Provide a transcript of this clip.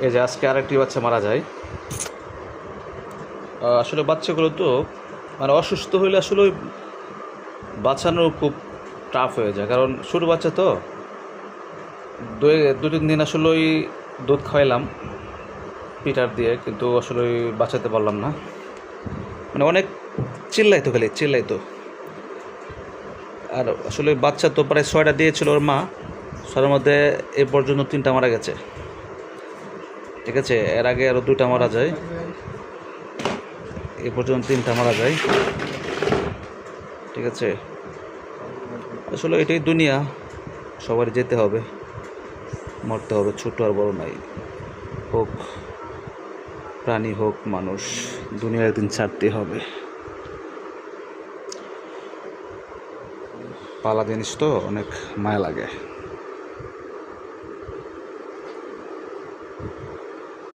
এই যে আজকে আরেকটি বাচ্চা মারা যায়। আসলে বাচ্চাগুলো তো মানে অসুস্থ হইলে আসলে ওই বাঁচানো খুব টাফ হয়ে যায়, কারণ ছোটো বাচ্চা তো। দু তিন দিন আসলে ওই দুধ খাওয়াইলাম পিটার দিয়ে, কিন্তু আসলে ওই বাঁচাতে পারলাম না। মানে অনেক চিল্লাইতো, খালি চিল্লাইতো। আর আসলে বাচ্চা তো প্রায় 6টা দিয়েছিল ওর মা, 6টার মধ্যে এ পর্যন্ত 3টা মারা গেছে। ঠিক আছে, এর আগে আরও 2টা মারা যায়, এ পর্যন্ত 3টা মারা যায়। ঠিক আছে, আসলে এটাই দুনিয়া, সবার যেতে হবে, মরতে হবে, ছোট আর বড় নাই, হোক প্রাণী হোক মানুষ, দুনিয়া একদিন ছাড়তে হবে। পালা জিনিস তো অনেক মায়া লাগে।